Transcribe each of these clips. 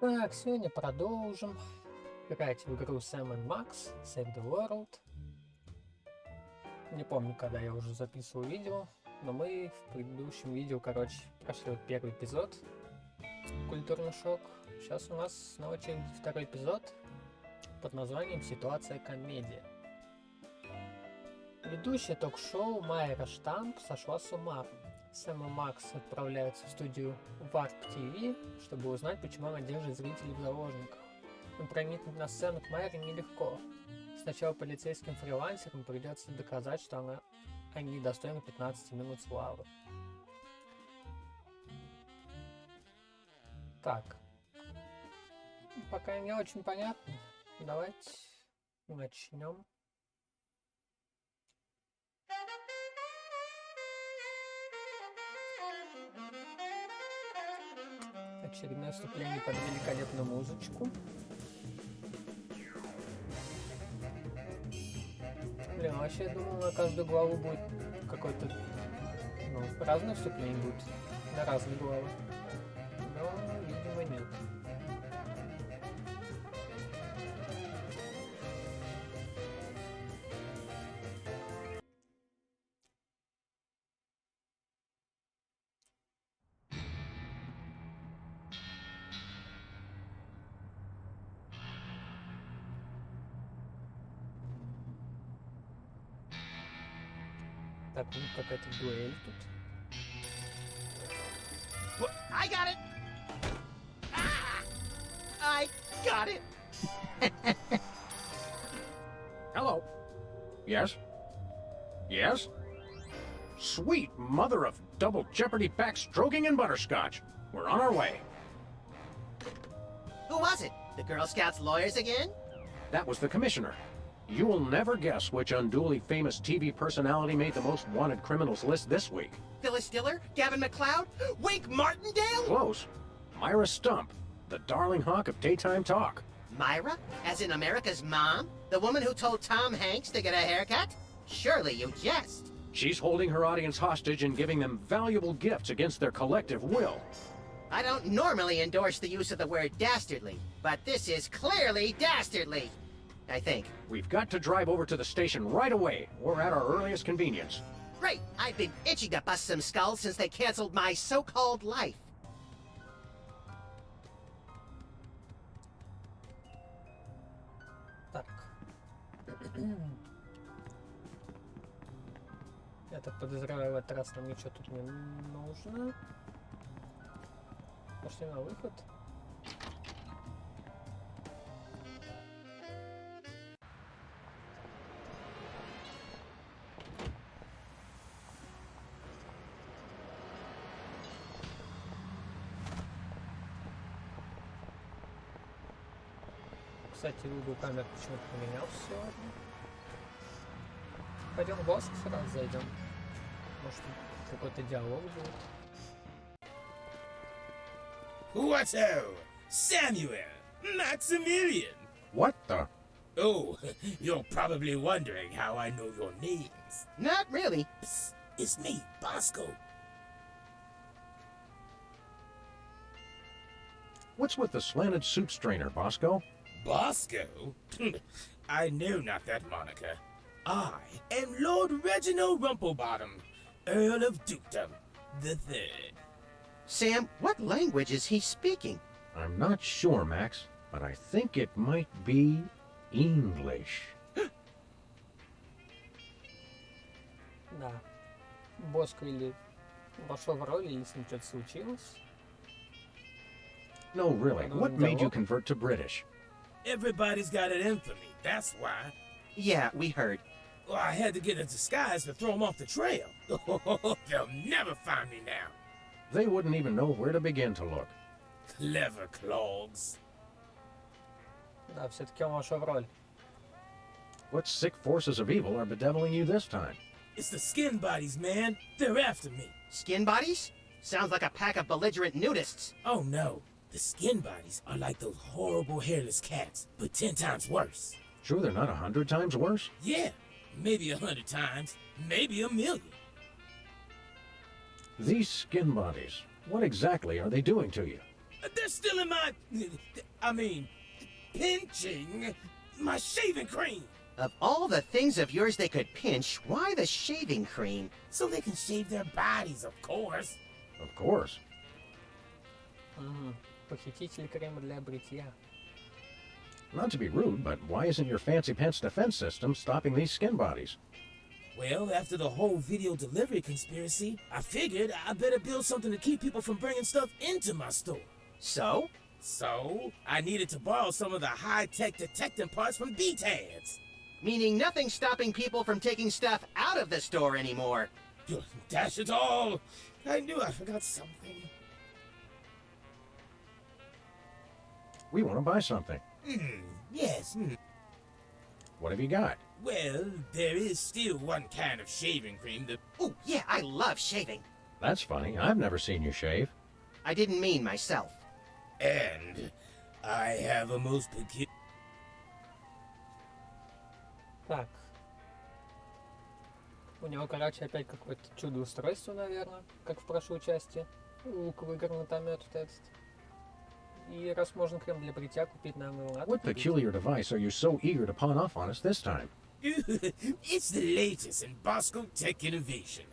Так, сегодня продолжим играть в игру Sam and Max Save the World. Не помню, когда я уже записывал видео, но мы в предыдущем видео, прошли вот первый эпизод, культурный шок. Сейчас у нас на очереди второй эпизод под названием «Ситуация комедия». Ведущая ток-шоу Майра Штамп сошла с ума. Сэм и Макс отправляются в студию Warp TV, чтобы узнать, почему она держит зрителей в заложниках. Но проникнуть на сцену к Майре нелегко. Сначала полицейским фрилансерам придется доказать, что они достойны 15 минут славы. Так. Пока не очень понятно. Давайте начнем. Очередное вступление под великолепную музычку. Блин, вообще я думал, на каждую главу будет какой-то, разное вступление будет на разные главы. Но, видимо, нет. Так, ну какая-то дуэль тут. I got it! Ah! I got it! Hello. Yes? Yes? Sweet mother of double jeopardy backstroking and butterscotch. We're on our way. Who was it? The Girl Scouts lawyers again? That was the commissioner. You will never guess which unduly famous TV personality made the most wanted criminals list this week. Phyllis Diller? Gavin McLeod? Wink Martindale? Close. Myra Stump, the darling hawk of daytime talk. Myra? As in America's mom? The woman who told Tom Hanks to get a haircut? Surely you jest. She's holding her audience hostage and giving them valuable gifts against their collective will. I don't normally endorse the use of the word dastardly, but this is clearly dastardly. I think. We've got to drive over to the station right away, or at our earliest convenience. Great! I've been itching to bust some skulls since they canceled my so-called life. Так. Я так подозреваю, в этот раз нам ничего тут не нужно. Пошли на выход. Кстати, угол камер почему-то поменялся сегодня. Пойдем в воск сразу зайдем. Может, какой-то диалог будет. What ho! Samuel! Maximilian! What the? Oh, you're probably wondering how I know your names. Not really. Psst, it's me, Bosco. What's with the slanted soup strainer, Bosco? Bosco? I know not that moniker. I am Lord Reginald Rumplebottom, Earl of Dukedom the Third. Sam, what language is he speaking? I'm not sure, Max, but I think it might be English. Да. Боско или вошел в роль, или с ним что-то случилось. No, really, what made you convert to British? Everybody's got an infamy, that's why. Yeah, we heard. Well, I had to get a disguise to throw them off the trail. They'll never find me now. They wouldn't even know where to begin to look. Clever clogs. Да, все-таки он вошел в роль. What sick forces of evil are bedeviling you this time? It's the skin bodies, man. They're after me. Skin bodies? Sounds like a pack of belligerent nudists. Oh no. The skin bodies are like those horrible hairless cats, but 10 times worse. Sure they're not 100 times worse? Yeah, maybe 100 times, maybe 1,000,000. These skin bodies, what exactly are they doing to you? They're still in my... pinching my shaving cream. Of all the things of yours they could pinch, why the shaving cream? So they can shave their bodies, of course. Of course. Похититель крема для бритья. Not to be rude, but why isn't your fancy pants defense system stopping these skin bodies? Well, after the whole video delivery conspiracy, I figured I better build something to keep people from bringing stuff into my store. So? So, I needed to borrow some of the high-tech detecting parts from B-Tads. Meaning nothing's stopping people from taking stuff out of the store anymore. Dash it all! I knew I forgot something. We want to buy something. Yes. What have you got? Well, there is still one can of shaving cream that... Oh, yeah, I love shaving. That's funny. I've never seen you shave. I didn't mean myself. And I have a most peculiar... Так. У него, короче, опять какое-то чудо-устройство, наверное, как в прошлой части. Лук в гранатомет вот этот. И раз можно крем для бритья купить, нам его надо What купить. peculiar device are you so eager to pawn off on us this time? It's the latest in Bosco tech innovation.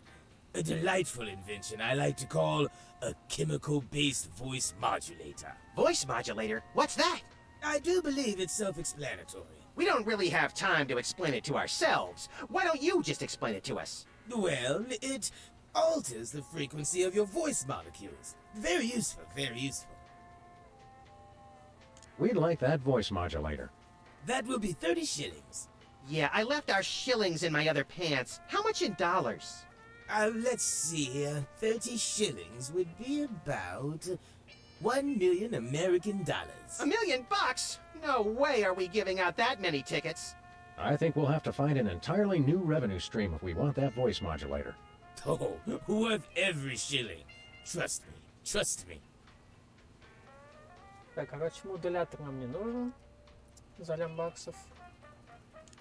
A delightful invention I like to call a chemical-based voice modulator. Voice modulator? What's that? I do believe it's self-explanatory. We don't really have time to explain it to ourselves. Why don't you just explain it to us? Well, it alters the frequency of your voice molecules. Very useful, very useful. We'd like that voice modulator. That will be 30 shillings. Yeah, I left our shillings in my other pants. How much in dollars? Let's see here. 30 shillings would be about 1 million American dollars. $1 million? No way are we giving out that many tickets. I think we'll have to find an entirely new revenue stream if we want that voice modulator. Oh, worth every shilling. Trust me, trust me. Так, короче, модулятор нам не нужен. За $1.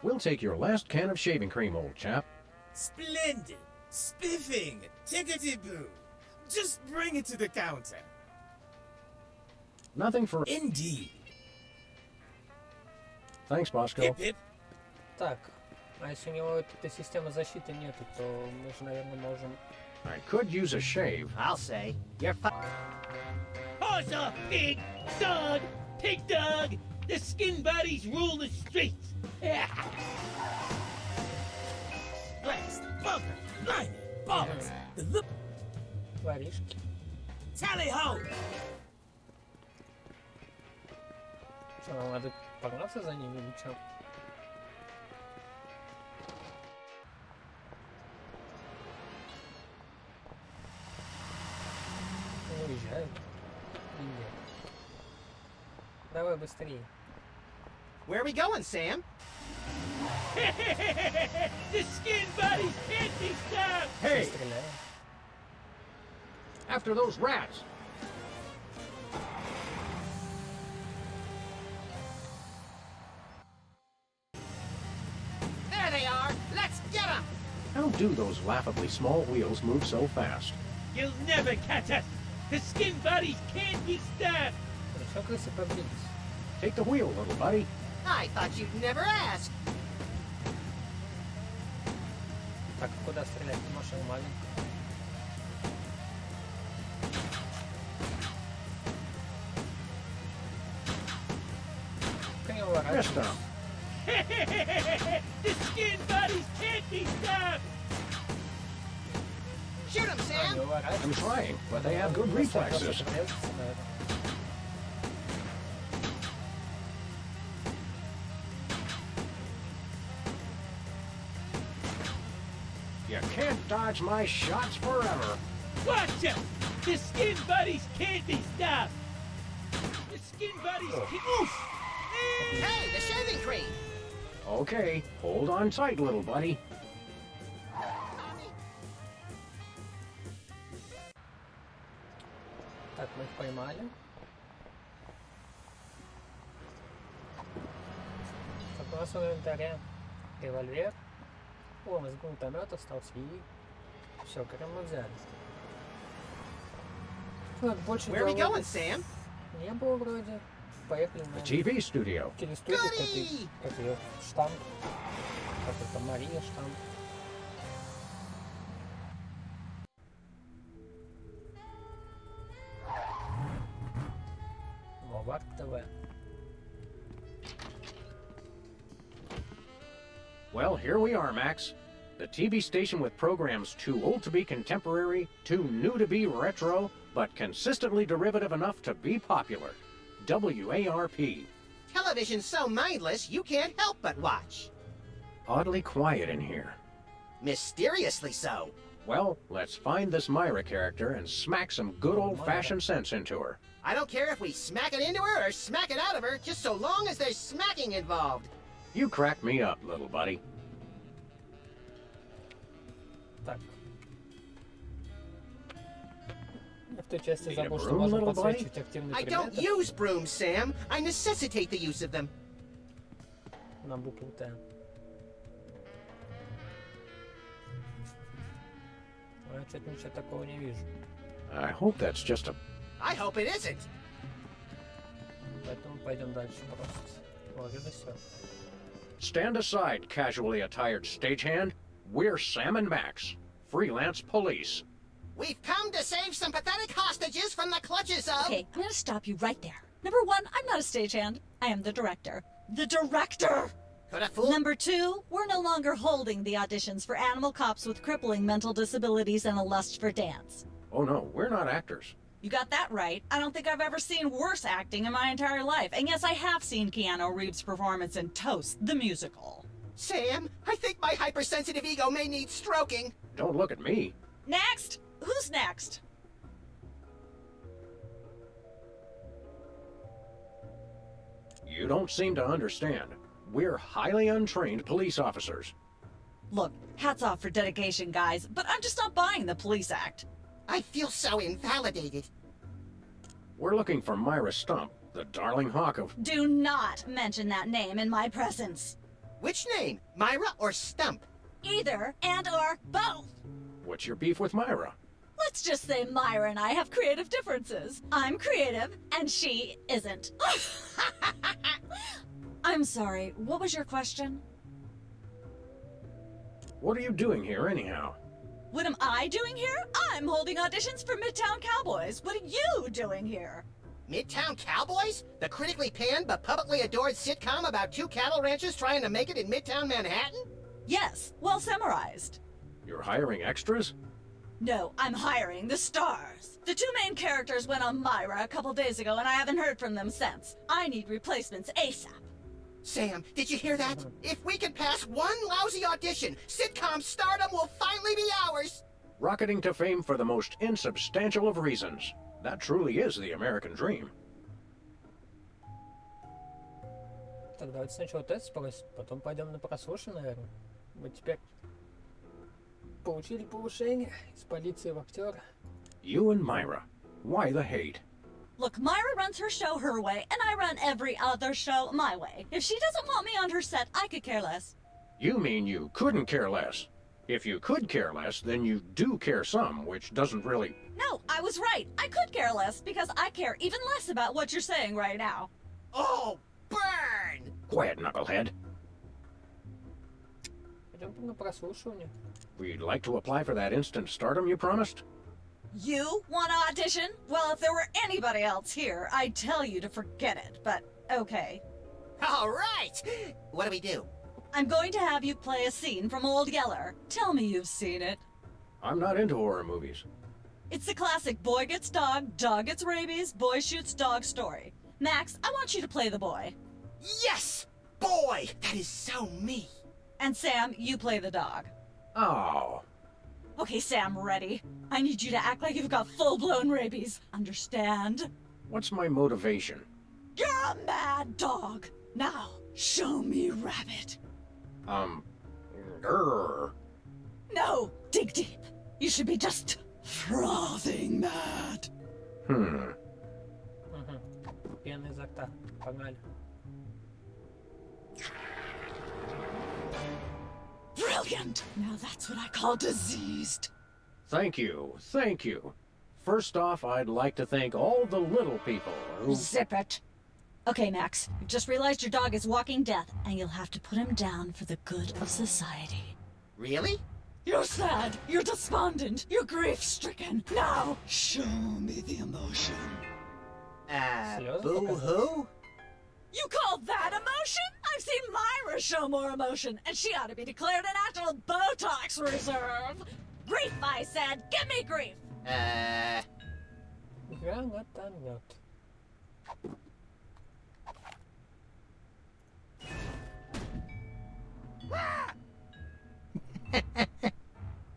We'll take your last can of shaving cream, old chap. Splendid, spiffing, tickety-boo. Just bring it to the counter. Nothing for... Indeed. Thanks, Bosco. Hip hip. Так, а если у него этой системы защиты нету, то мы же, наверное, можем... I could use a shave. I'll say. You're Paws off, big dog! Pig dog! The skin bodies rule the streets! Blast, bugger, blimey, bollocks. The look, Воришки. tally ho! Что, нам надо погнаться за ними или что? Не уезжают. И нет. Давай быстрее. Where are we going, Sam? The skin bodies can't be stopped! Hey, Стреляем. after those rats! There they are! Let's get them! How do those laughably small wheels move so fast? You'll never catch us! The skin bodies can't be stopped! Хорошо, крысы побрились. Take the wheel, little buddy. I thought you'd never ask. Так, а куда стрелять? Машина маленькая. Крем Yes, ворачивай. Tom. The skin bodies can't be stopped! Shoot him, Не Sam! I'm уворачивай. trying, but they have good reflexes. Срезаться надо. You can't dodge my shots forever. Watch out! The skin buddies can't be stopped! The skin buddies can't... Oof! Hey, the shaving cream! Okay, hold on tight, little buddy. Так, мы их поймали. Так, у нас в инвентаре револьвер. О, из гранатомета остался и... Все, крем мы взяли. Так, больше Where are we диалогов. going, Sam? Не было вроде. Поехали The на TV studio. телестудию, Goody! как ее штамп. Как это, Мария штамп. Варп ТВ. Well, here we are, Max. The TV station with programs too old to be contemporary, too new to be retro, but consistently derivative enough to be popular. WARP. Television's so mindless, you can't help but watch. Oddly quiet in here. Mysteriously so. Well, let's find this Myra character and smack some good old-fashioned sense into her. I don't care if we smack it into her or smack it out of her, just so long as there's smacking involved. You crack me up, little buddy. Так. Я в той части Need a забыл, что broom, можно little buddy? подсвечивать активные I don't предметы use brooms, Sam. I necessitate the use of them. на букву Т. А я что-то ничего такого не вижу. I hope that's just a... I hope it isn't. Поэтому пойдем дальше просто. Вот это все. Stand aside, casually attired stagehand. We're Sam and Max, freelance police. We've come to save some pathetic hostages from the clutches of... Okay, I'm gonna stop you right there. Number one, I'm not a stagehand. I am the director. The director! Could a fool... Number two, we're no longer holding the auditions for animal cops with crippling mental disabilities and a lust for dance. Oh no, we're not actors. You got that right. I don't think I've ever seen worse acting in my entire life. And yes, I have seen Keanu Reeves' performance in Toast, the musical. Sam, I think my hypersensitive ego may need stroking. Don't look at me. Next! Who's next? You don't seem to understand. We're highly untrained police officers. Look, hats off for dedication, guys, but I'm just not buying the police act. I feel so invalidated. We're looking for Myra Stump, the darling hawk of... Do not mention that name in my presence. Which name, Myra or Stump? Either and or both. What's your beef with Myra? Let's just say Myra and I have creative differences. I'm creative, and she isn't. I'm sorry, what was your question? What are you doing here anyhow? What am I doing here? I'm holding auditions for Midtown Cowboys. What are you doing here? Midtown Cowboys? The critically panned but publicly adored sitcom about two cattle ranchers trying to make it in Midtown Manhattan? Yes, well summarized. You're hiring extras? No, I'm hiring the stars. The two main characters went on Myra a couple days ago and I haven't heard from them since. I need replacements ASAP. Sam, did you hear that? If we can pass one lousy audition, sitcom stardom will finally be ours! Rocketing to fame for the most insubstantial of reasons. That truly is the American dream. Так, давайте сначала тест спросим, потом пойдем на прослушивание, наверное. Мы теперь получили повышение из полиции в актера. You and Myra. Why the hate? Look, Myra runs her show her way, and I run every other show my way. If she doesn't want me on her set, I could care less. You mean you couldn't care less? If you could care less, then you do care some, which doesn't really... No, I was right. I could care less, because I care even less about what you're saying right now. Oh, burn! Quiet, knucklehead. Пойдем на прослушивание. We'd like to apply for that instant stardom you promised? You want to audition? Well, if there were anybody else here, I'd tell you to forget it, but okay. All right! What do we do? I'm going to have you play a scene from Old Yeller. Tell me you've seen it. I'm not into horror movies. It's the classic boy gets dog gets rabies, boy shoots dog story. Max, I want you to play the boy. Yes! Boy, that is so me! And Sam, you play the dog. Oh. Okay, Sam, ready? I need you to act like you've got full-blown rabies. Understand? What's my motivation? You're a mad dog. Now, show me rabbit. Grr. No, dig deep. You should be just frothing mad. Hmm. Пена изо рта. Погнали. Brilliant! Now that's what I call diseased. Thank you. Thank you. first off, I'd like to thank all the little people who... Zip it. Okay, Max, you've just realized your dog is walking death, and you'll have to put him down for the good of society. Really? You're sad, you're despondent, you're grief-stricken. Now, show me the emotion. Слезы Boo-hoo? You call that emotion? I've seen Myra show more emotion, and she ought to be declared a national Botox reserve. Grief, I said. Give me grief. Гранатомет.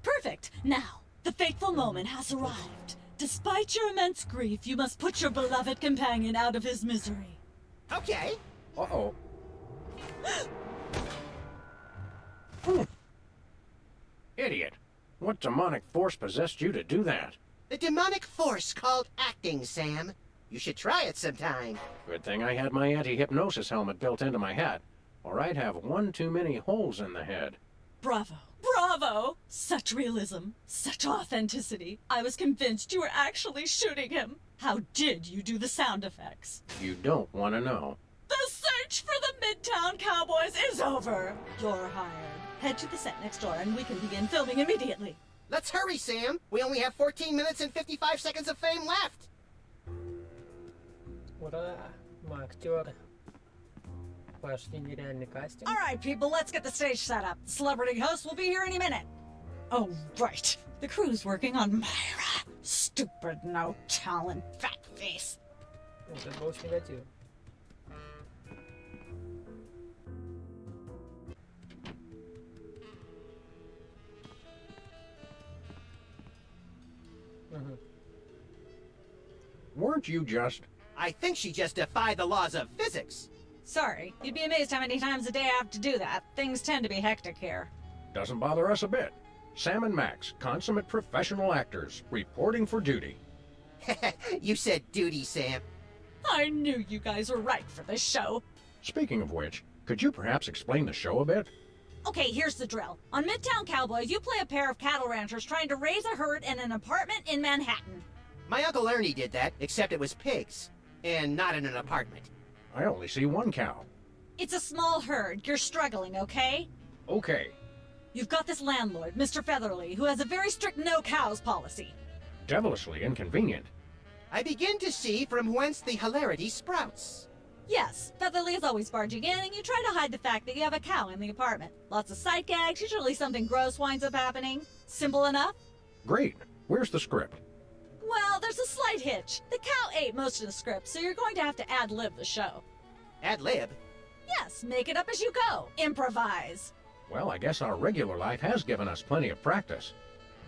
Perfect. Now, the fateful moment has arrived. Despite your immense grief, you must put your beloved companion out of his misery. Okay. Uh-oh. Idiot. What demonic force possessed you to do that? The demonic force called acting, Sam. You should try it sometime. Good thing I had my anti-hypnosis helmet built into my head, or I'd have one too many holes in the head. Bravo. Bravo! Such realism, such authenticity. I was convinced you were actually shooting him. How did you do the sound effects? You don't want to know. The search for the Midtown Cowboys is over. You're hired. Head to the set next door and we can begin filming immediately. Let's hurry, Sam. We only have 14 minutes and 55 seconds of fame left. Ура! Мы актеры. Пошли нереальный кастинг. All right, people, let's get the stage set up. The celebrity host will be here any minute. Oh, right. The crew's working on Myra. Stupid, no talent, fat face. Вот это был негатив. Weren't you just... I think she just defied the laws of physics. Sorry, you'd be amazed how many times a day I have to do that. Things tend to be hectic here. Doesn't bother us a bit. Sam and Max, consummate professional actors, reporting for duty. You said duty, Sam. I knew you guys were right for this show. Speaking of which, could you perhaps explain the show a bit? Okay, here's the drill. On Midtown Cowboys, you play a pair of cattle ranchers trying to raise a herd in an apartment in Manhattan. My Uncle Ernie did that, except it was pigs. And not in an apartment. I only see one cow. It's a small herd. You're struggling, okay? Okay. You've got this landlord, Mr. Featherly, who has a very strict no cows policy. Devilishly inconvenient. I begin to see from whence the hilarity sprouts. Yes, Featherly is always barging in, and you try to hide the fact that you have a cow in the apartment. Lots of sight gags, usually something gross winds up happening. Simple enough? Great. Where's the script? Well, there's a slight hitch. The cow ate most of the script, so you're going to have to ad-lib the show. Ad-lib? Yes, make it up as you go. Improvise. Well, I guess our regular life has given us plenty of practice.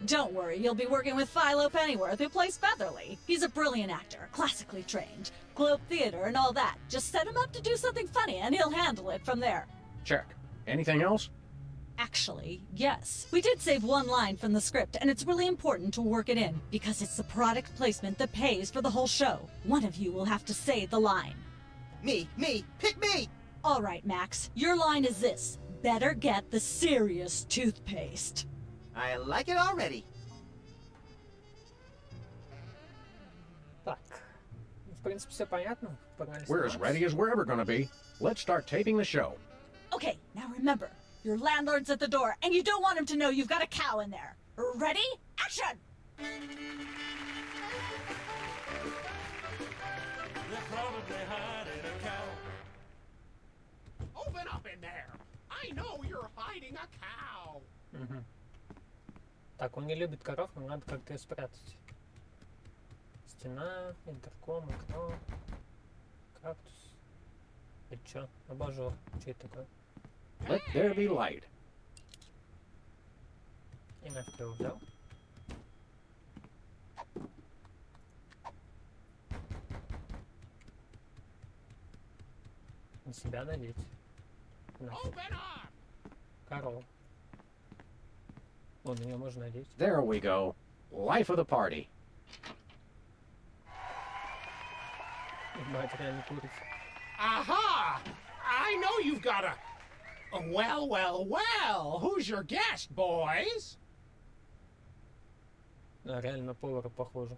Don't worry, you'll be working with Philo Pennyworth, who plays Featherly. He's a brilliant actor, classically trained, Globe Theater and all that. Just set him up to do something funny, and he'll handle it from there. Check. Anything else? Actually, yes. We did save one line from the script, and it's really important to work it in, because it's the product placement that pays for the whole show. One of you will have to say the line. Me, pick me! All right, Max, your line is this. Better get the serious toothpaste. I like it already. Так. В принципе, все понятно. Погнали We're as снимать. ready as we're ever gonna be. Let's start taping the show. Okay, now remember, your landlord's at the door, and you don't want him to know you've got a cow in there. Ready? Action! Open up in there! I know you're hiding a cow! Мгм. Так, он не любит коров, но надо как-то ее спрятать. Стена, интерком, окно, кактус. Это чё? Абажур. Чё это такое? Let there be light. И мягко его взял. На себя надеть. На Open up! корову. Вон, на нее можно надеть. There we go. Life of the party. Мать реально курица. Aha! I know you've got a... Well, who's your guest, boys? Да, реально на повара похоже.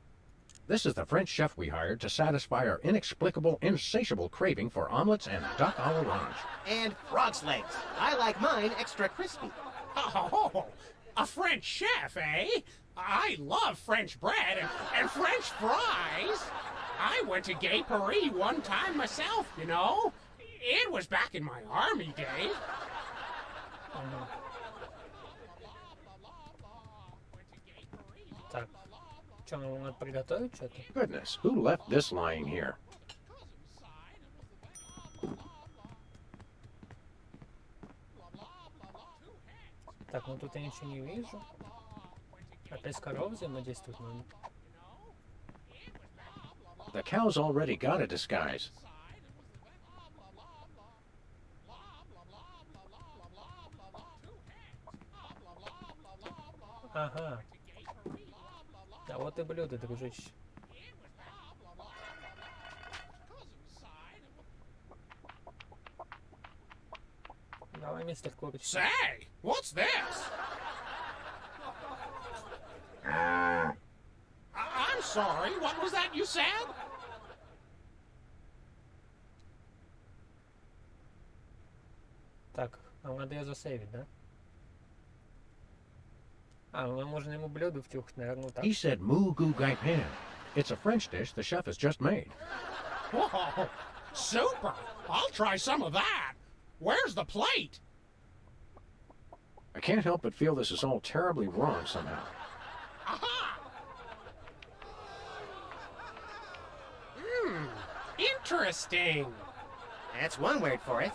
This is the French chef we hired to satisfy our inexplicable, insatiable craving for omelets and duck à l'orange. And frog's legs. I like mine extra crispy. Oh, a French chef, eh? I love French bread and French fries. I went to Gay Paris one time myself, you know. It was back in my army days. Так, что, нам надо приготовить что-то? Goodness, who left this lying here? Так, ну тут я ничего не вижу. Опять с коровой взаимодействовать надо. The cow's already got a disguise. Ага. А вот и блюдо, дружище. Давай, мистер Курочка. Say, what's this? I'm sorry, what was that you said? Так, нам надо ее засейвить, да? А, ну можно ему блюдо втюхать, наверное, вот так. He said moo goo gai pan. It's a French dish the chef has just made. Whoa, super! I'll try some of that. Where's the plate? I can't help but feel this is all terribly wrong somehow. Aha! Interesting. That's one word for it.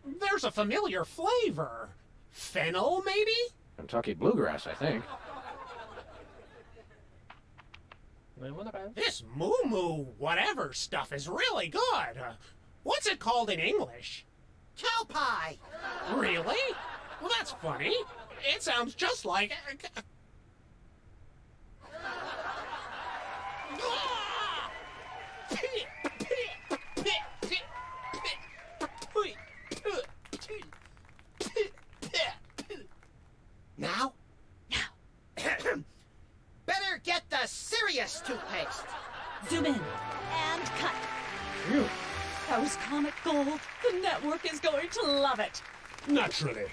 There's a familiar flavor. Fennel, maybe? Kentucky bluegrass, I think. Ну, ему нравится. This moo whatever stuff is really good. What's it called in English? Cow pie. Really? Well, that's funny. It sounds just like... Now? Now. Better get the serious toothpaste. Zoom in and cut. Phew. That was comic gold. The network is going to love it. Naturally.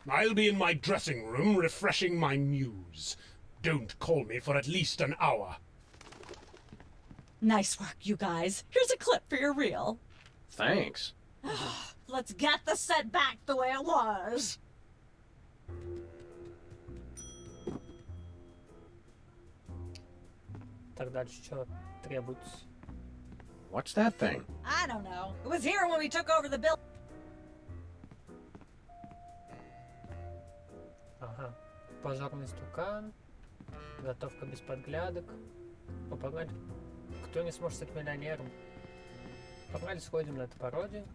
I'll be in my dressing room refreshing my muse. Don't call me for at least an hour. Nice work, you guys. Here's a clip for your reel. Thanks. Let's get the set back the way it was. Так, дальше что требуется? What's that thing? I don't know. It was here when we took over the building. Ага. Пожарный стукан. Готовка без подглядок. Ну, погнали. Кто не сможет стать миллионером? Погнали, сходим на эту пародию.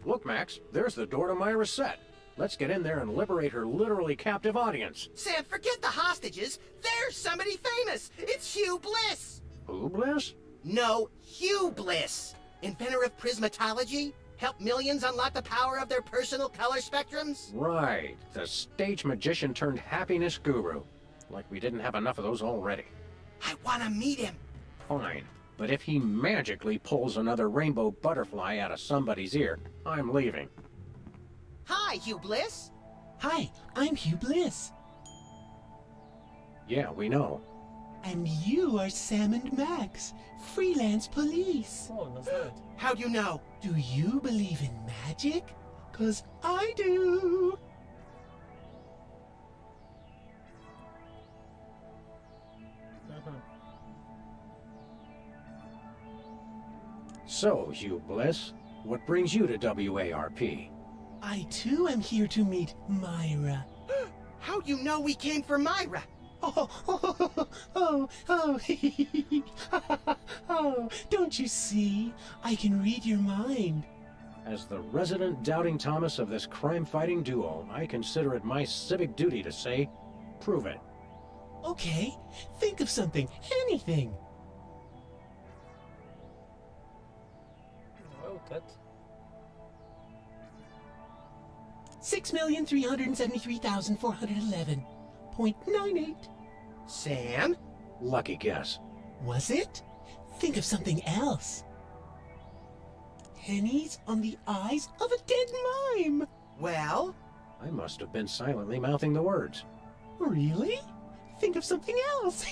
Look, Max, there's the door to Myra's set. Let's get in there and liberate her literally captive audience. Sam, forget the hostages. There's somebody famous. It's Hugh Bliss. Who, Bliss? No, Hugh Bliss. Inventor of prismatology. Help millions unlock the power of their personal color spectrums. Right, the stage magician turned happiness guru. Like we didn't have enough of those already. I want to meet him. Fine, but if he magically pulls another rainbow butterfly out of somebody's ear, I'm leaving. Hi, Hugh Bliss. Hi, I'm Hugh Bliss. Yeah, we know. And you are Sam and Max, freelance police. О, нас знает. How do you know? Do you believe in magic? 'Cause I do. Мгм. So, Hugh Bliss, what brings you to WARP? I too am here to meet Myra. How do you know we came for Myra? Oh, oh, don't you see? I can read your mind. As the resident doubting Thomas of this crime-fighting duo, I consider it my civic duty to say, prove it. Okay, think of something, anything. Оу. этот. 6,373,411.98. Sam? Lucky guess. Was it? Think of something else. Pennies on the eyes of a dead mime. Well? I must have been silently mouthing the words. Really? Think of something else.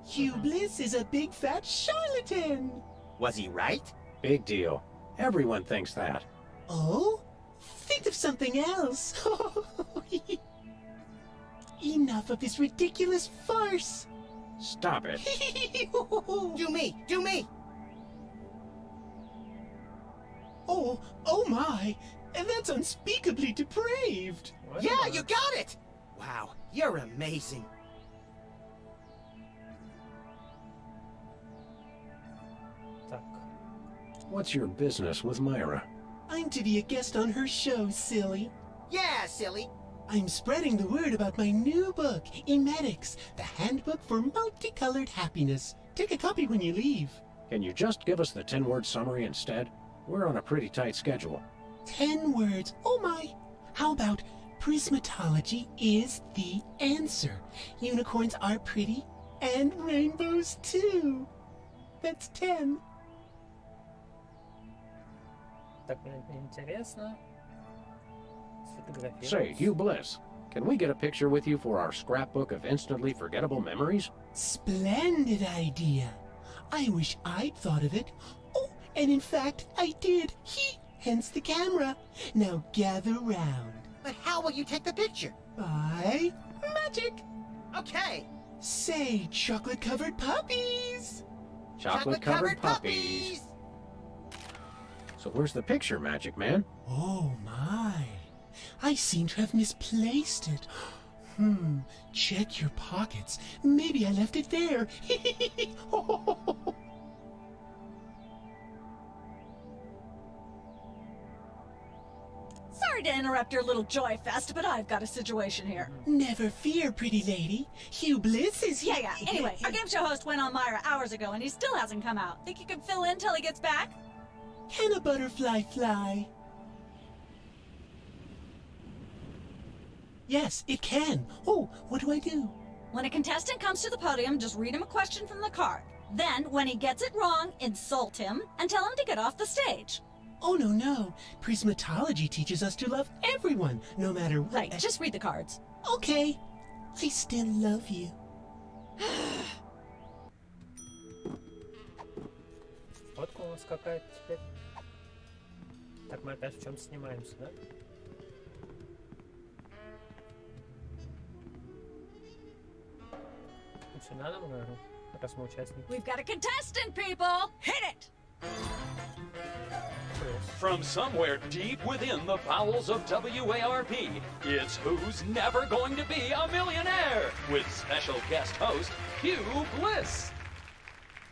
Hugh Bliss is a big fat charlatan. Was he right? Big deal. Everyone thinks that. Oh? Think of something else. Enough of this ridiculous farce. Stop it. Do me! Do me! Oh my. And that's unspeakably depraved. What Yeah, about- you got it! Wow, you're amazing. Так. What's your business with Myra? I'm to be a guest on her show, silly. Yeah, silly. I'm spreading the word about my new book, Emetics, the Handbook for Multicolored Happiness. Take a copy when you leave. Can you just give us the 10-word summary instead? We're on a pretty tight schedule. 10 words. Oh my. How about prismatology is the answer? Unicorns are pretty, and rainbows too. That's 10. Так, мне интересно. Сфотографировать. Say, Hugh Bliss, can we get a picture with you for our scrapbook of instantly forgettable memories? Splendid idea. I wish I'd thought of it. Oh, and in fact, I did. Hence the camera. Now gather round. But how will you take the picture? By magic. Okay. Say, chocolate-covered puppies. Chocolate-covered puppies. So where's the picture, Magic Man? Oh my. I seem to have misplaced it. Check your pockets. Maybe I left it there. Sorry to interrupt your little joy fest, but I've got a situation here. Never fear, pretty lady. Hugh Bliss is here. Yeah. Anyway, our game show host went on Myra hours ago, and he still hasn't come out. Think you can fill in till he gets back? Can a butterfly fly? Yes, it can. Oh, what do I do? When a contestant comes to the podium, just read him a question from the card. Then, when he gets it wrong, insult him and tell him to get off the stage. Oh, no. Prismatology teaches us to love everyone, no matter what. Right, just read the cards. Okay. I still love you. Фотка у нас какая-то теперь. Так, мы опять в чем снимаемся, да? Сюда нам говорю, раз мы участники. We've got a contestant, people! Hit it! From somewhere deep within the bowels of WARP, it's Who's Never Going to Be a Millionaire with special guest host Hugh Bliss.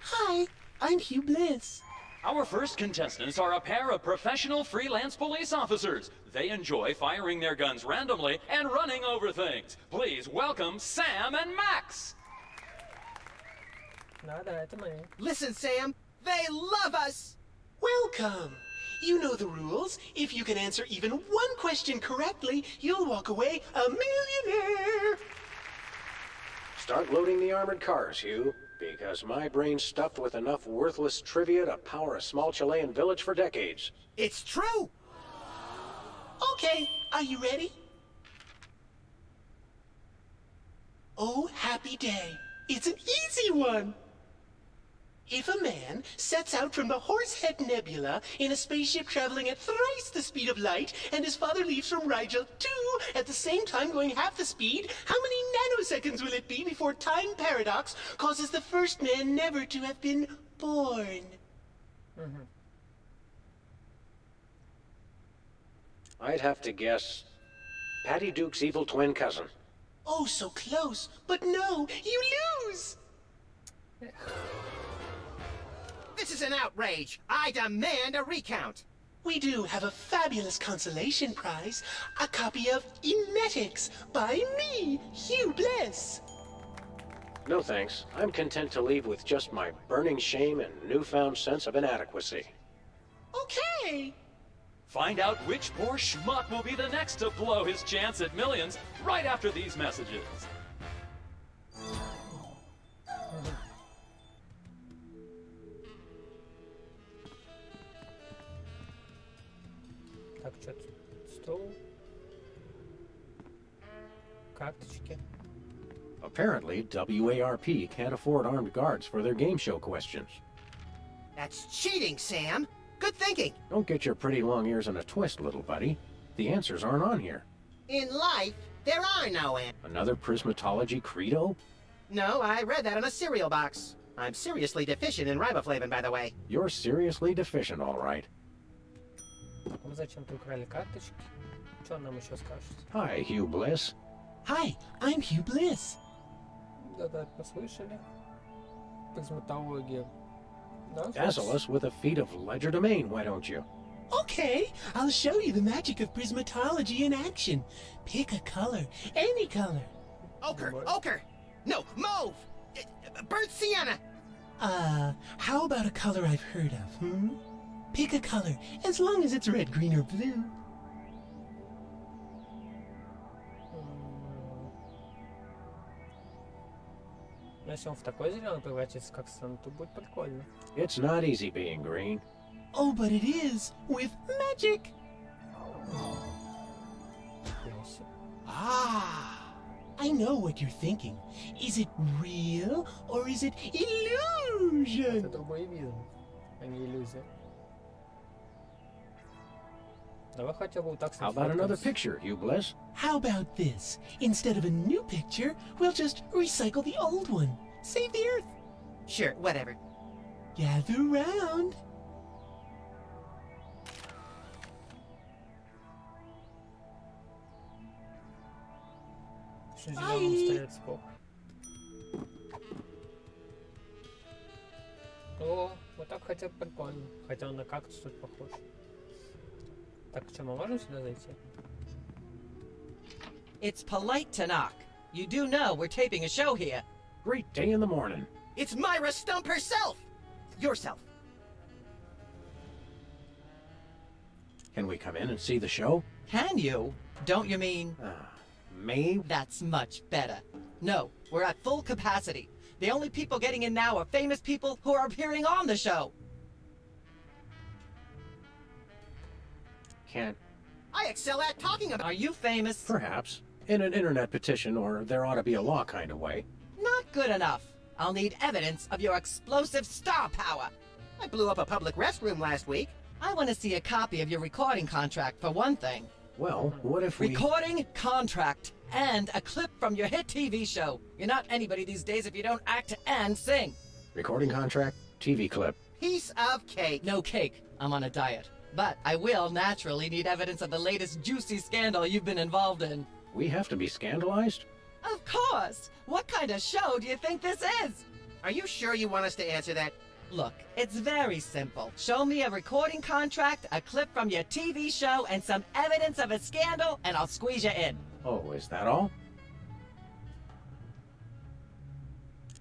Hi, I'm Hugh Bliss. Our first contestants are a pair of professional freelance police officers. They enjoy firing their guns randomly and running over things. Please welcome Sam and Max. Да, это мы. Listen, Sam. They love us. Welcome. You know the rules. If you can answer even one question correctly, you'll walk away a millionaire. Start loading the armored cars, Hugh, because my brain's stuffed with enough worthless trivia to power a small Chilean village for decades. It's true. Okay, are you ready? Oh, happy day. It's an easy one. If a man sets out from the Horsehead Nebula in a spaceship traveling at thrice the speed of light, and his father leaves from Rigel too, at the same time going half the speed, how many nanoseconds will it be before time paradox causes the first man never to have been born? I'd have to guess Patty Duke's evil twin cousin. Oh, so close. But no, you lose! This is an outrage. I demand a recount. We do have a fabulous consolation prize, a copy of Emetics by me, Hugh Bliss. No thanks. I'm content to leave with just my burning shame and newfound sense of inadequacy. Okay. Find out which poor schmuck will be the next to blow his chance at millions right after these messages. Так, что тут? Стол. Карточки. Apparently, WARP can't afford armed guards for their game show questions. That's cheating, Sam. Good thinking. Don't get your pretty long ears in a twist, little buddy. The answers aren't on here. In life, there are no Another prismatology credo? No, I read that in a cereal box. I'm seriously deficient in riboflavin, by the way. You're seriously deficient, all right. Мы зачем-то украли карточки. Что он нам еще скажет? Hi, Hugh Bliss. Hi, I'm Hugh Bliss. Да-да, послышали. Призматология. Да, Dazzle us with a feat of legerdemain, why don't you? Okay, I'll show you the magic of prismatology in action. Pick a color, any color. Ochre, ochre! No, mauve! Burnt sienna! How about a color I've heard of, Pick a color, as long as it's red, green, or blue. Но если он в такой зеленый превратится, как Сэн, то будет прикольно. It's not easy being green. Oh, but it is, with magic. Пенси. Ah, I know what you're thinking. Is it real, or is it illusion? Это другой а не иллюзия. Давай хотя бы вот так How about another picture, Hugh Bliss? How about this? Instead of a new picture, we'll just recycle the old one. Save the Earth. Sure, whatever. Gather round. Еще зеленым стоять сколько. О, вот так хотя бы прикольно. Хотя он на кактус тут похож. Так, что, мы можем сюда зайти? It's polite to knock. You do know we're taping a show here. Great day in the morning. It's Myra Stump herself! Yourself. Can we come in and see the show? Can you? Don't you mean... Maybe? That's much better. No, we're at full capacity. The only people getting in now are famous people who are appearing on the show. Can't. I excel at talking about... Are you famous? Perhaps. In an internet petition, or there ought to be a law kind of way. Not good enough. I'll need evidence of your explosive star power. I blew up a public restroom last week. I want to see a copy of your recording contract, for one thing. Well, what if we... Recording contract and a clip from your hit TV show. You're not anybody these days if you don't act and sing. Recording contract, TV clip. Piece of cake. No cake. I'm on a diet. But I will naturally need evidence of the latest juicy scandal you've been involved in. We have to be scandalized? Of course! What kind of show do you think this is? Are you sure you want us to answer that? Look, it's very simple. Show me a recording contract, a clip from your TV show, and some evidence of a scandal, and I'll squeeze you in. Oh, is that all?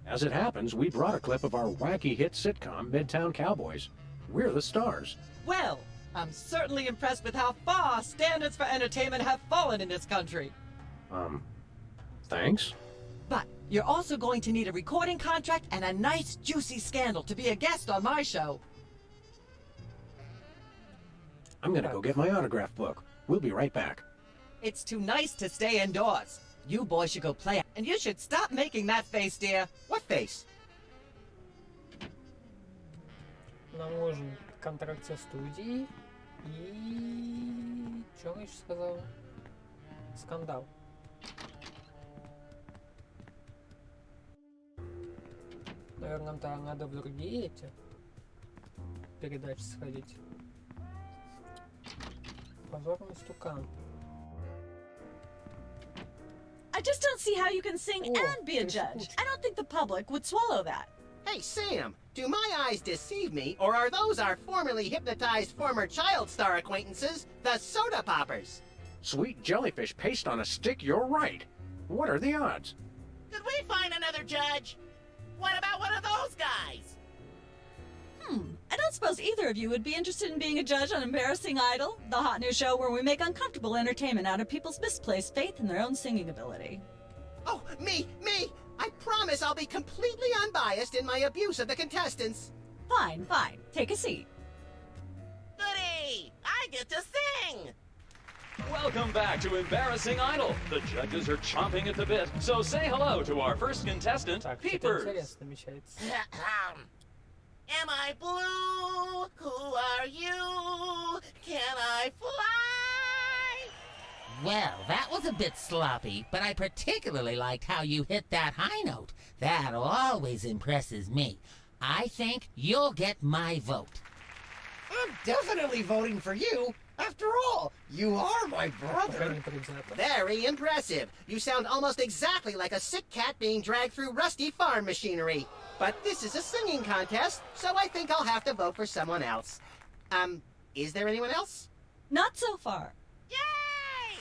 As it happens, we brought a clip of our wacky hit sitcom, Midtown Cowboys. We're the stars. Well, I'm certainly impressed with how far standards for entertainment have fallen in this country. Thanks. But you're also going to need a recording contract and a nice juicy scandal to be a guest on my show. I'm gonna go get my autograph book. We'll be right back. It's too nice to stay indoors. You boys should go play, and you should stop making that face, dear. What face? Нам нужен контракт со студией и... Что он еще сказал? Скандал. Наверное, нам надо в другие эти передачи сходить. Позорный стукан. I just don't see how you can sing and be a judge. I don't think the public would swallow that. Hey, Sam, do my eyes deceive me, or are those our formerly hypnotized former child star acquaintances, the Soda Poppers? Sweet jellyfish paste on a stick, you're right. What are the odds? Could we find another judge? What about one of those guys? I don't suppose either of you would be interested in being a judge on Embarrassing Idol, the hot new show where we make uncomfortable entertainment out of people's misplaced faith in their own singing ability. Oh, me! I promise I'll be completely unbiased in my abuse of the contestants. Fine. Take a seat. Goody! I get to sing! Welcome back to Embarrassing Idol. The judges are chomping at the bit, so say hello to our first contestant, Так, что-то Peepers. интересно намечается. Am I blue? Who are you? Can I fly? Well, that was a bit sloppy, but I particularly liked how you hit that high note. That always impresses me. I think you'll get my vote. I'm definitely voting for you. After all, you are my Пока brother. не предвзято. Very impressive. You sound almost exactly like a sick cat being dragged through rusty farm machinery. But this is a singing contest, so I think I'll have to vote for someone else. Is there anyone else? Not so far. Yay!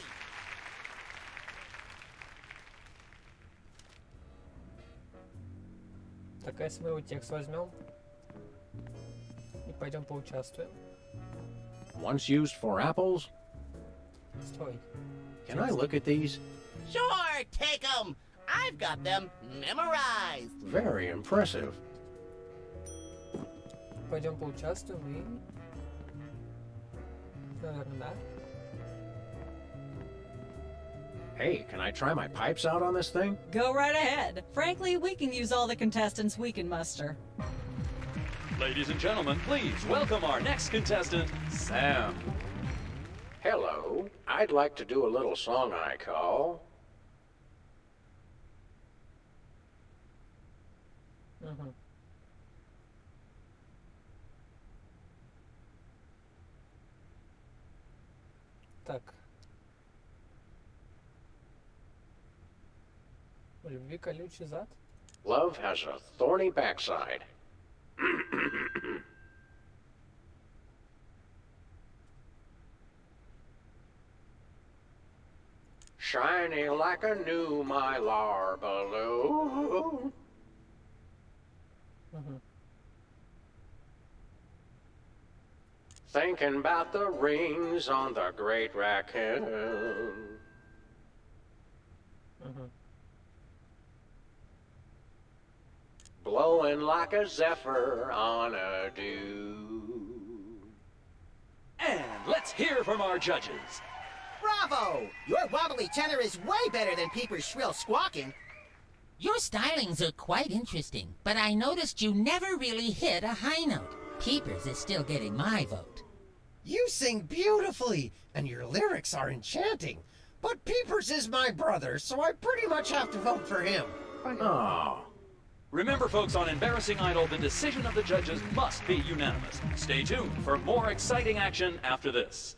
Так, а если мы его текст возьмем и пойдем поучаствуем. Once used for apples? Стой. Can I look at these? Sure, take them. I've got them memorized. Very impressive. Пойдем поучаствуем и... Наверное, да. Hey, can I try my pipes out on this thing? Go right ahead. Frankly, we can use all the contestants we can muster. Ladies and gentlemen, please welcome our next contestant, Sam. Hello. I'd like to do a little song I call... Угу. Так. У любви колючий зад? Love has a thorny backside. Shiny like a new mylar balloon. Угу. Thinking about the rings on the great raccoon. Угу. Blowing like a zephyr on a dune. And let's hear from our judges. Bravo! Your wobbly tenor is way better than Peeper's shrill squawking. Your stylings are quite interesting, but I noticed you never really hit a high note. Peepers is still getting my vote. You sing beautifully, and your lyrics are enchanting. But Peepers is my brother, so I pretty much have to vote for him. Oh. Remember, folks, on Embarrassing Idol, the decision of the judges must be unanimous. Stay tuned for more exciting action after this.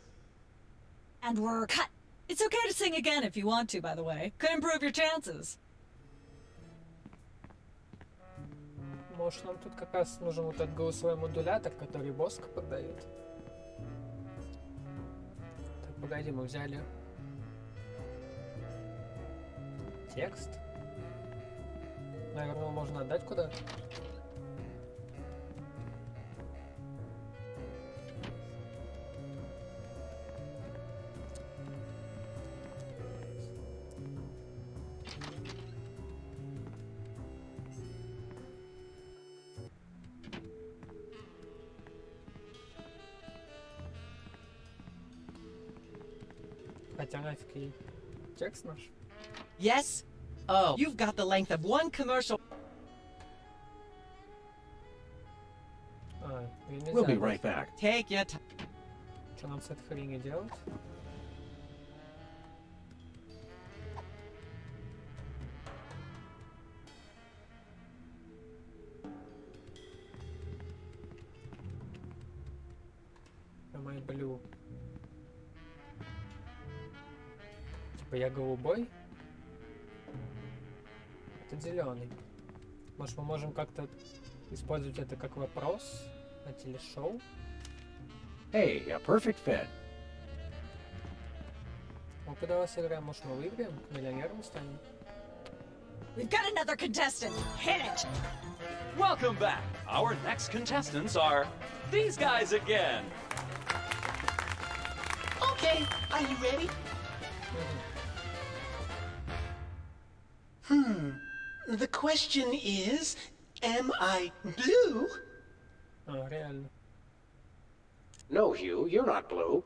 And we're cut. It's okay to sing again if you want to, by the way. Could improve your chances. Может, нам тут как раз нужен вот этот голосовой модулятор, который Боск продает. Так, погоди, мы взяли текст. Наверное, его можно отдать куда-то. Хотя нафиг ей текст наш. Yes? Oh, you've got the length of one commercial. А, её нельзя We'll be отдать. right back. Take your time. Что нам с этой хренью делать? Am I blue? Типа я голубой? Это зеленый. Может, мы можем как-то использовать это как вопрос на телешоу? Hey, a perfect fit. Мы куда вас играем? Может, мы выиграем? Миллионером станем? We've got another contestant. Hit it! Welcome back. Our next contestants are these guys again. Okay, are you ready? The question is, am I blue? Реально. No, Hugh, you're not blue.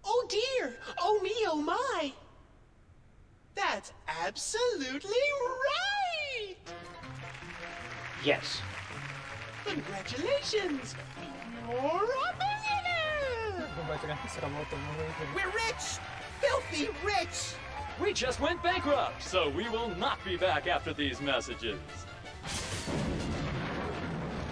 Oh dear! Oh me, oh my! That's absolutely right! Yes. Congratulations! You're a millionaire! We're rich! Filthy rich! We just went bankrupt, so we will not be back after these messages.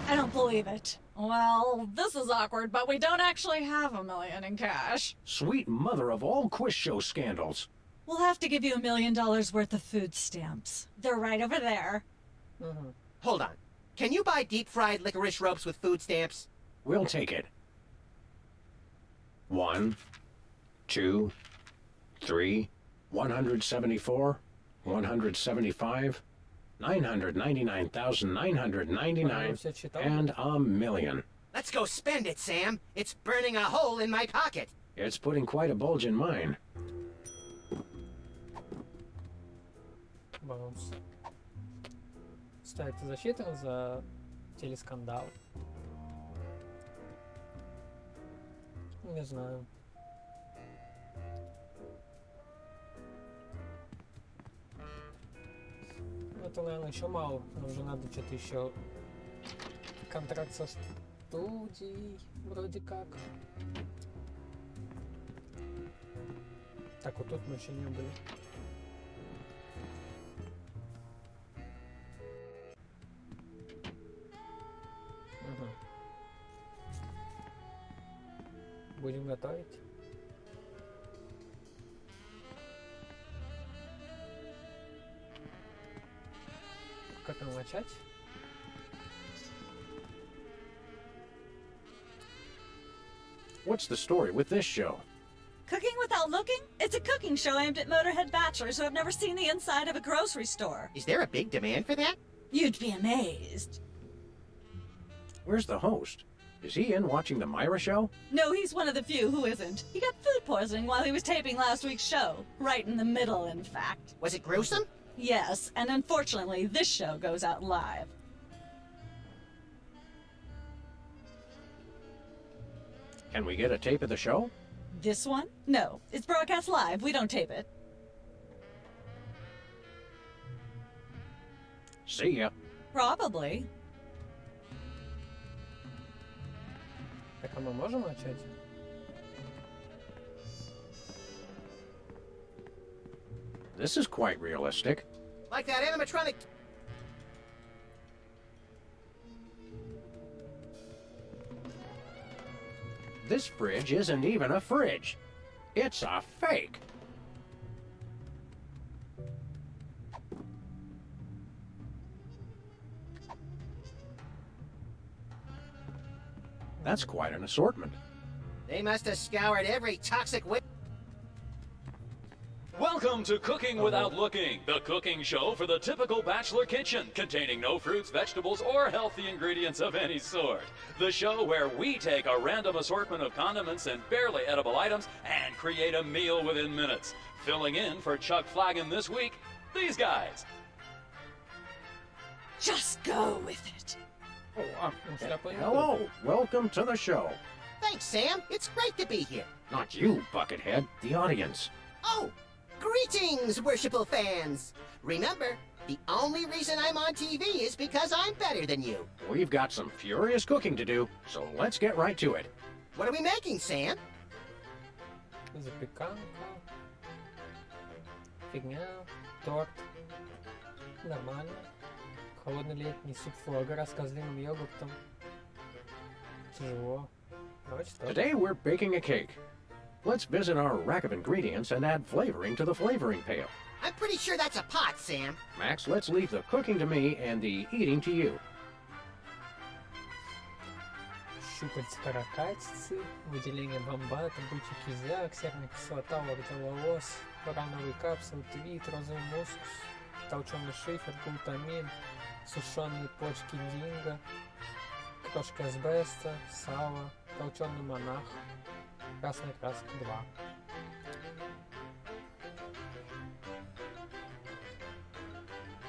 I don't believe it. Well, this is awkward, but we don't actually have $1 million in cash. Sweet mother of all quiz show scandals. We'll have to give you $1 million worth of food stamps. They're right over there. Hold on. Can you buy deep-fried licorice ropes with food stamps? We'll take it. 1, 2, 3, 174, 175, 999,999, and $1 million. Let's go spend it, Sam. It's burning a hole in my pocket. It's putting quite a bulge in mine. Баланс. Кстати, засчитан за телескандал. Не знаю. Ну, это, наверное, еще мало. Нам же надо что-то еще. Контракт со студией, вроде как. Так, вот тут мы еще не были. Будем готовить. Как нам начать? What's the story with this show? Cooking without looking? It's a cooking show aimed at Motorhead bachelors who have never seen the inside of a grocery store. Is there a big demand for that? You'd be amazed. Where's the host? Is he in watching the Myra show? No, he's one of the few who isn't. He got food poisoning while he was taping last week's show. Right in the middle, in fact. Was it gruesome? Yes, and unfortunately, this show goes out live. Can we get a tape of the show? This one? No, it's broadcast live. We don't tape it. See ya. Probably. Так, а мы можем начать? This is quite realistic. Like that animatronic... This fridge isn't even a fridge. It's a fake. That's quite an assortment. They must have scoured every toxic way. Welcome to Cooking Without Looking, the cooking show for the typical bachelor kitchen, containing no fruits, vegetables, or healthy ingredients of any sort. The show where we take a random assortment of condiments and barely edible items and create a meal within minutes. Filling in for Chuck Flagon this week, these guys. Just go with it. Hello, welcome to the show. Thanks, Sam. It's great to be here. Not you, Buckethead, the audience. Oh, greetings, worshipful fans. Remember, the only reason I'm on TV is because I'm better than you. We've got some furious cooking to do, so let's get right to it. What are we making, Sam? Запеканка. Фигня. Торт. Нормально. Холодный летний суп фуагра с козлиным йогуртом. Тяжело. Давайте торт. Today we're baking a cake. Let's visit our rack of ingredients and add flavoring to the flavoring pail. I'm pretty sure that's a pot, Sam. Max, let's leave the cooking to me and the eating to you. Щупальца каракатицы, выделение бомбата, бычий кизяк, серная кислота, лактолоз, урановый капсул, твит, розовый мускус. толченый шифер, глутамин, сушеные почки динго, крошка асбеста, сало, толченый монах, красная краска 2.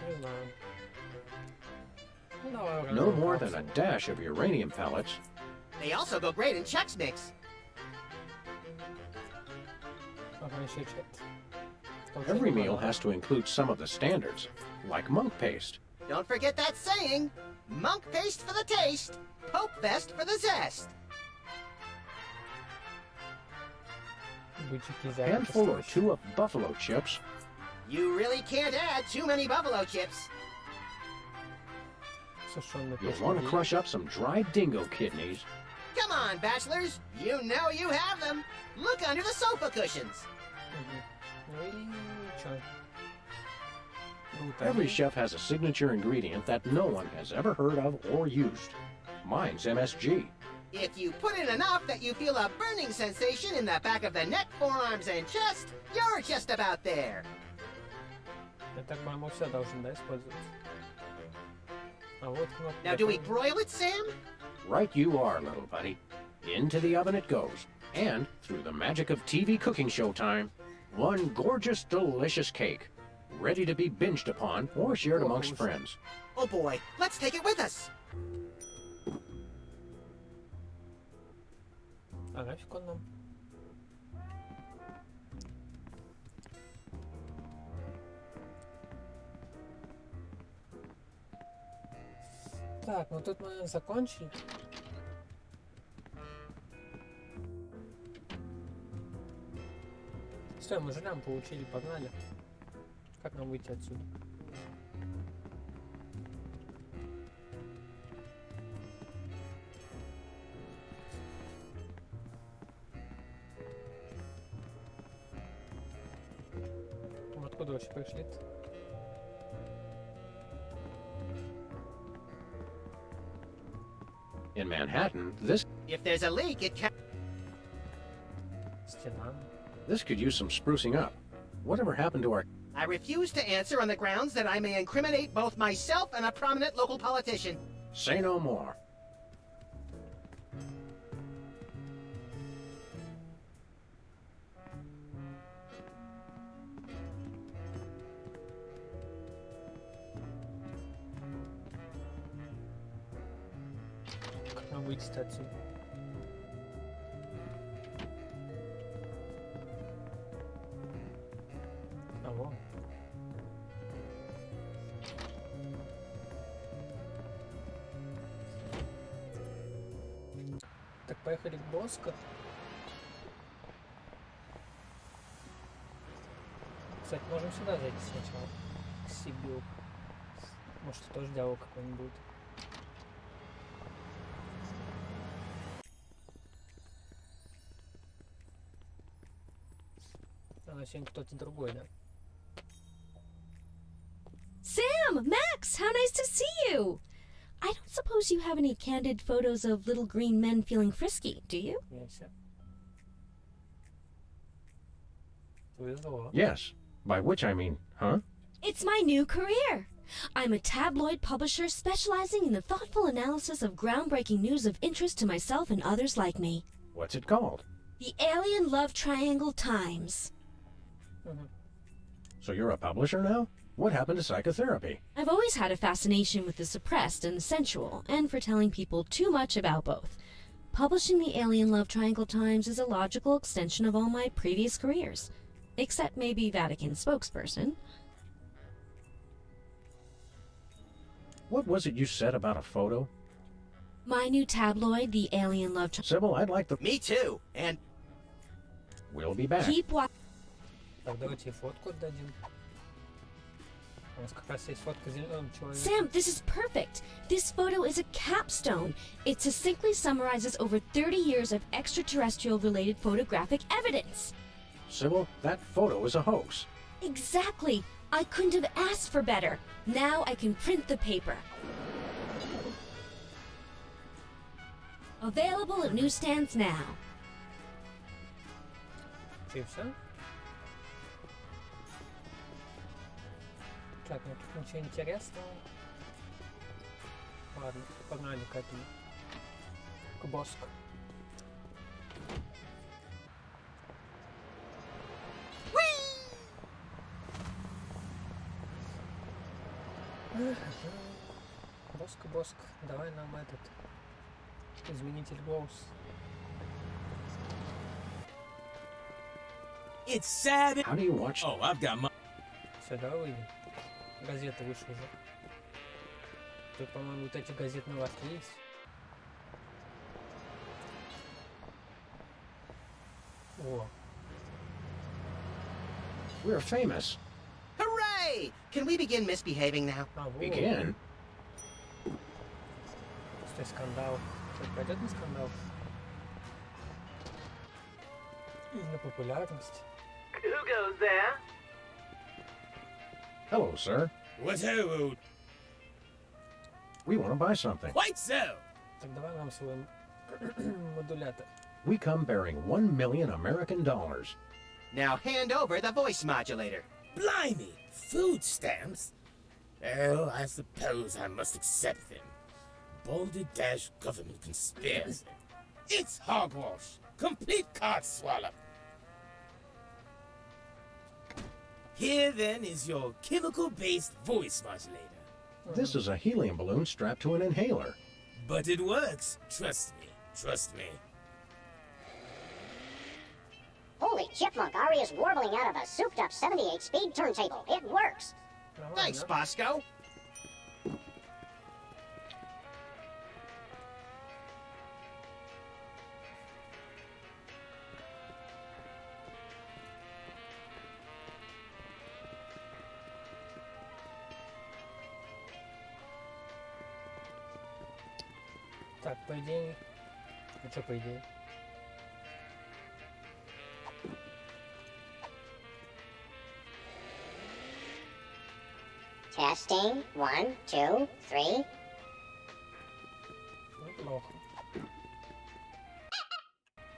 Не знаю. Ну, давай No уроним more than a капсулу. dash of uranium pellets. They also go great in Chex Mix. Ага, еще что-то. Every meal has to include some of the standards, like monk paste. Don't forget that saying. Monk paste for the taste, Pope Fest for the zest. Бычки A за handful or two of buffalo chips, You really can't add too many buffalo chips. сушеные you'll почки want to динго. crush up some dried dingo kidneys, Come on, bachelors. You know you have them. Look under the sofa cushions. Мгм. Ну и чё? Every Глутамин. chef has a signature ingredient that no one has ever heard of or used. Mine's MSG. If you put in enough that you feel a burning sensation in the back of the neck, forearms, and chest, you're just about there. Это, по-моему, все должны, да, использовать? А вот кнопка. Now, do we готовить. broil it, Sam? Right you are, little buddy. Into the oven it goes. And, through the magic of TV cooking show time, one gorgeous, delicious cake, ready to be binged upon or shared amongst friends. Oh boy, let's take it with us. А нафиг он нам? Так, ну тут мы закончили. Стой, мы же нам получили, погнали. Как нам выйти отсюда? Мы откуда вообще пришли-то? In Manhattan, this If there's a leak, it can. Стена. could use some sprucing up. Whatever happened to our... I refuse to answer on the grounds that I may incriminate both myself and a prominent local politician. Say no more. Как нам выйти отсюда? А вон. Так, поехали к Боско. Кстати, можем сюда зайти сначала. К Сибил. Может, тоже диалог какой-нибудь будет. А сегодня кто-то другой, да? Sam! Max! How nice to see you! I don't suppose you have any candid photos of little green men feeling frisky, do you? Yes. Повезло. Yes. By which I mean, huh? It's my new career! I'm a tabloid publisher specializing in the thoughtful analysis of groundbreaking news of interest to myself and others like me. What's it called? The Alien Love Triangle Times. So you're a publisher now? What happened to psychotherapy? I've always had a fascination with the suppressed and the sensual, and for telling people too much about both. Publishing the Alien Love Triangle Times is a logical extension of all my previous careers. Except maybe Vatican spokesperson. What was it you said about a photo? My new tabloid, the Alien Love Triangle. Sybil, I'd like the... Me too. And We'll be back. Keep watching. Так, давайте фотку отдадим. У нас как раз есть фотка зеленого человека. Sam, this is perfect. This photo is a capstone. It succinctly summarizes over 30 years of extraterrestrial-related photographic evidence. Sybil, that photo is a hoax. Exactly. I couldn't have asked for better. Now I can print the paper. Available at newsstands now. И все? Так, ну тут ничего интересного. Ладно, погнали к этому. К боску. Боск, давай нам этот изменитель голос. It's Saturday. How do you watch? Oh, I've got my. Сюда выйдем. Газета вышла уже. Тут, по-моему, вот эти газетные лавки есть. О, We're famous. Hooray! Can we begin misbehaving now? а вот. Begin. Стой, скандал. Что, пойдет на скандал? На популярность. Who goes there? Hello, sir. What's who? We want to buy something. Quite so. Так давай нам свой модулятор. We come bearing 1 million American dollars. Now hand over the voice modulator. Blimey, food stamps? Well, I suppose I must accept them. Balderdash government conspiracy. It's hogwash. Complete card swallow. Here then is your chemical-based voice modulator. This is a helium balloon strapped to an inhaler. But it works. Trust me. Trust me. Holy chipmunk, Aria's warbling out of a souped-up 78-speed turntable. It works. Thanks, Bosco. Так, по идее... Ну что по идее? Testing. 1, 2, 3. Неплохо.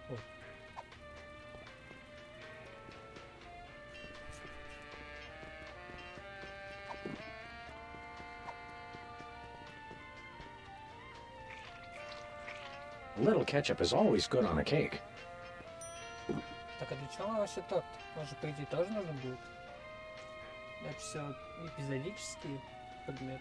О. A little ketchup is always good on a cake. Так, а для чего вообще торт? Он же, по идее, тоже нужен будет. Это все эпизодический предмет.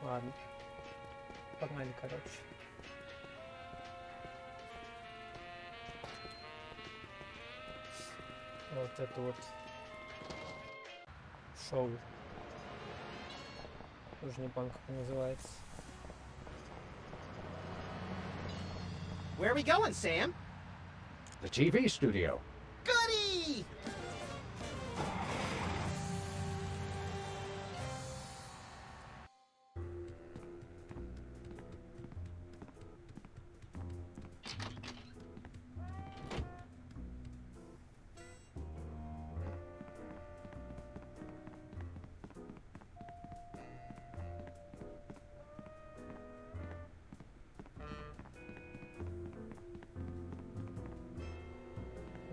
Ладно. Погнали, короче. Вот это вот шоу. Уже не помню, как он называется. Where are we going, Sam? The TV studio. Goody!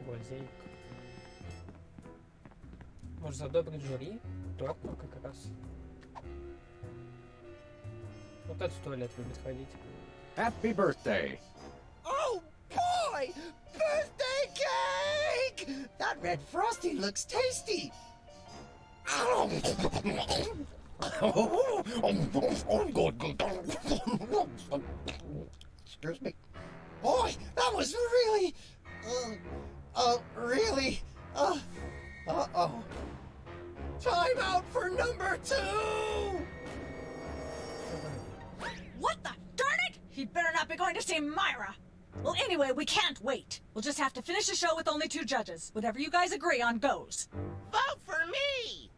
Гвоздейка. Может задобрить жюри? Торт ну, как раз. Вот этот в туалет любит ходить. Happy birthday. Oh boy! Birthday cake! That red frosty looks tasty. Excuse me. Boy, that was really, really, uh-oh. Time out for number 2! What the darn it? He'd better not be going to see Myra. Well, anyway, we can't wait. We'll just have to finish the show with only 2 judges. Whatever you guys agree on goes. Vote for me!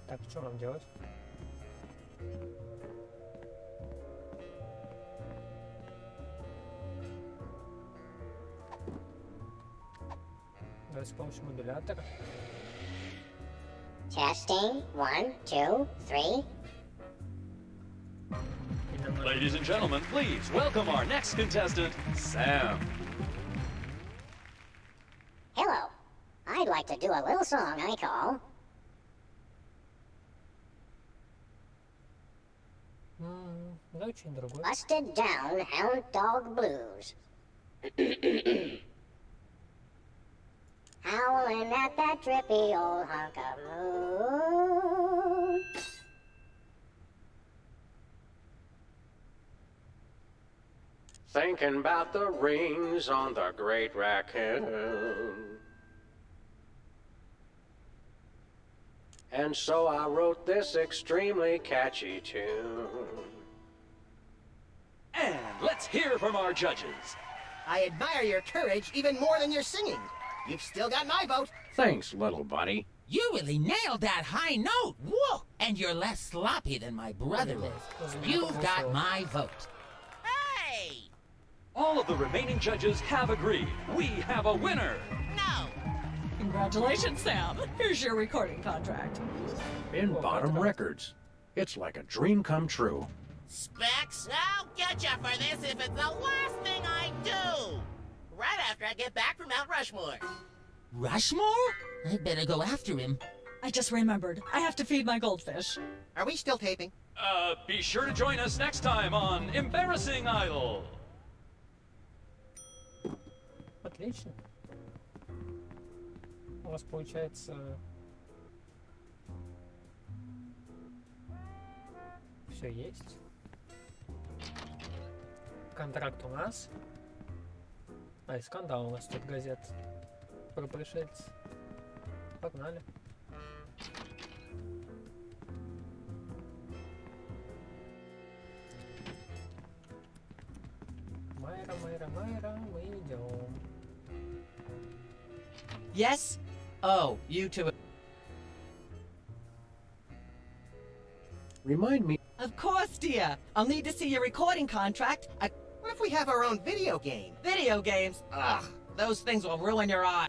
Так, что нам делать? Давай с помощью модулятора. Testing. 1, 2, 3. Ladies and gentlemen, please welcome our next contestant, Sam. Hello. I'd like to do a little song I call Да, очень другой. Busted Down Hound Dog Blues. Howling at that trippy old hunk of moon. Thinking about the rings on the great raccoon. And so I wrote this extremely catchy tune. And let's hear from our judges. I admire your courage even more than your singing. You've still got my vote. Thanks, little buddy. You really nailed that high note. Whoa! And you're less sloppy than my brother is. You've got my vote. Hey! All of the remaining judges have agreed. We have a winner. No! Congratulations, Sam. Here's your recording contract. In Bottom Records. It's like a dream come true. Specs, I'll get you for this if it's the last thing I do! Right after I get back from Mount Rushmore. Rushmore? I better go after him. I just remembered. I have to feed my goldfish. Are we still taping? Be sure to join us next time on Embarrassing Idol. Отлично. У нас получается... Все есть. Контракт у нас. А, и скандал у нас тут газет. Про пришельцев. Погнали. Майра, Майра, Майра, мы идем. Yes? Oh, you two. Remind me. Of course, dear. I'll need to see your recording contract. What if we have our own video game? Video games? Ugh, those things will ruin your eye.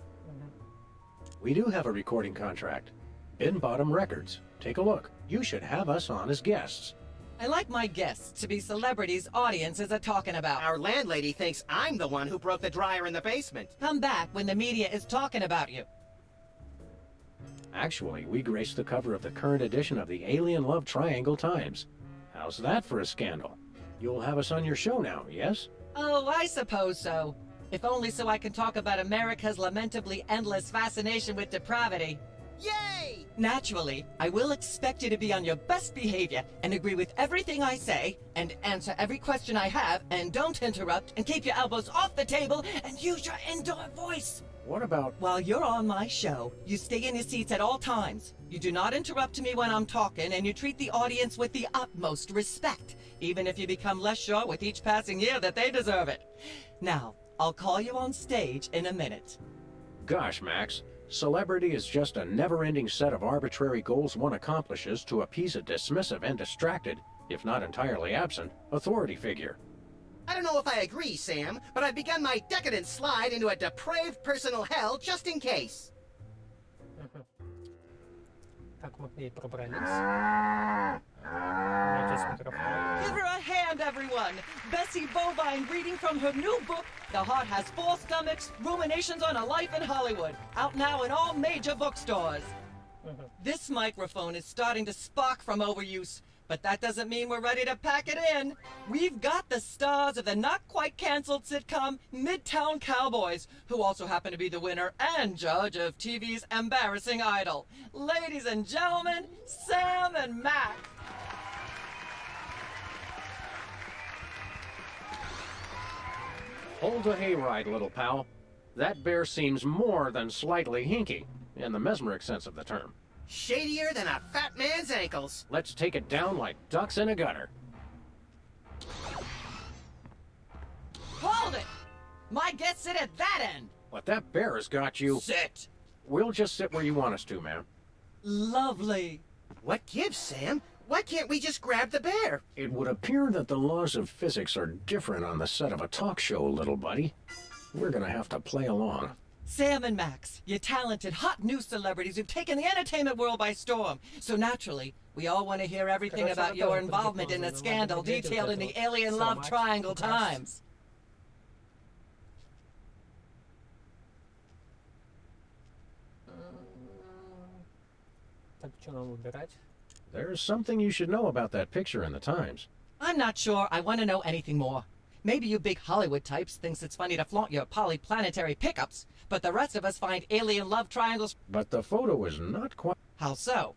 We do have a recording contract. In Bottom Records. Take a look. You should have us on as guests. I like my guests to be celebrities audiences are talking about. Our landlady thinks I'm the one who broke the dryer in the basement. Come back when the media is talking about you. Actually, we graced the cover of the current edition of the Alien Love Triangle Times. How's that for a scandal? You'll have us on your show now, yes? Oh, I suppose so. If only so I can talk about America's lamentably endless fascination with depravity. Yay! Naturally, I will expect you to be on your best behavior and agree with everything I say and answer every question I have and don't interrupt and keep your elbows off the table and use your indoor voice. What about... While you're on my show, you stay in your seats at all times. You do not interrupt me when I'm talking and you treat the audience with the utmost respect, even if you become less sure with each passing year that they deserve it. Now, I'll call you on stage in a minute. Gosh, Max. Celebrity is just a never-ending set of arbitrary goals one accomplishes to appease a dismissive and distracted, if not entirely absent, authority figure. I don't know if I agree, Sam, but I've begun my decadent slide into a depraved personal hell just in case. Так, мы к ней пробрались. Найдёт микрофон. Give her a hand, everyone! Bessie Bovine reading from her new book, The Heart Has Four Stomachs, Ruminations on a Life in Hollywood, out now in all major bookstores. This microphone is starting to spark from overuse, but that doesn't mean we're ready to pack it in. We've got the stars of the not-quite-canceled sitcom Midtown Cowboys, who also happen to be the winner and judge of TV's Embarrassing Idol. Ladies and gentlemen, Sam and Max. Hold the hayride, little pal. That bear seems more than slightly hinky, in the mesmeric sense of the term. Shadier than a fat man's ankles. Let's take it down like ducks in a gutter. Hold it! My guests sit at that end. But that bear has got you... Sit. We'll just sit where you want us to, ma'am. Lovely. What gives, Sam? Why can't we just grab the bear? It would appear that the laws of physics are different on the set of a talk show, little buddy. We're gonna have to play along. Sam and Max, you're talented, hot new celebrities who've taken the entertainment world by storm. So naturally, we all want to hear everything about your involvement in the scandal detailed in the Alien Love Triangle Times. Так, что нам выбирать? There's something you should know about that picture in the Times. I'm not sure I want to know anything more. Maybe you big Hollywood types thinks it's funny to flaunt your polyplanetary pickups, but the rest of us find alien love triangles... But the photo is not quite... How so?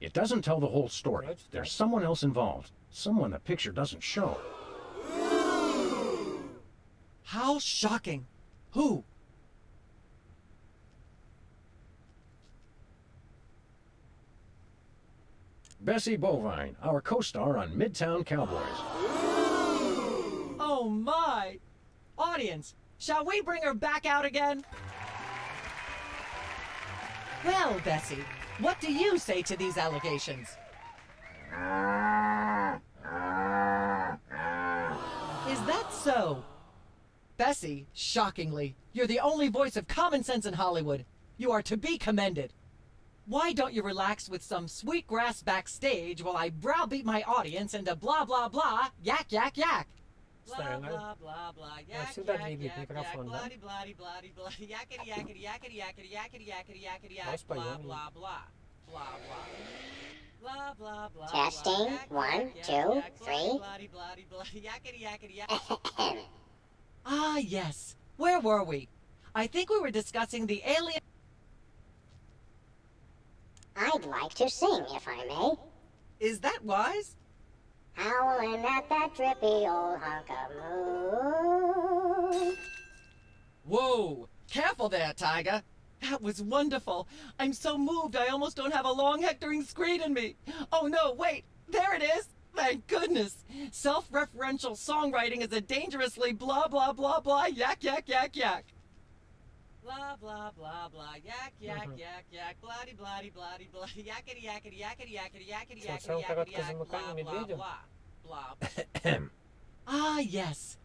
It doesn't tell the whole story. There's someone else involved. Someone the picture doesn't show. How shocking. Who? Bessie Bovine, our co-star on Midtown Cowboys. Oh my! Audience, shall we bring her back out again? Well, Bessie, what do you say to these allegations? Is that so? Bessie, shockingly, you're the only voice of common sense in Hollywood. You are to be commended. Why don't you relax with some sweet grass backstage while I browbeat my audience into blah blah blah, yak yak yak? Blah blah blah blah, yak yak yak yak, bloody bloody bloody bloody, yakety yakety yakety yakety yakety yakety yakety yak, blah blah blah, blah blah. Blah blah blah. Testing. 1, 2, 3. Ah, yes. Where were we? I think we were discussing the alien... I'd like to sing, if I may. Is that wise? Howling at that drippy old hunk of moon. Whoa! Careful there, Tiger. That was wonderful. I'm so moved I almost don't have a long hectoring screed in me. Oh no, wait. There it is. Thank goodness. Self-referential songwriting is a dangerously blah blah blah blah yak yak yak yak. Blah blah blah blah yak yak yak yak bloody bloody bloody bloody yakety yakety yakety yakety yakety yakety yakety yak blah blah blah blah. Ah, yes.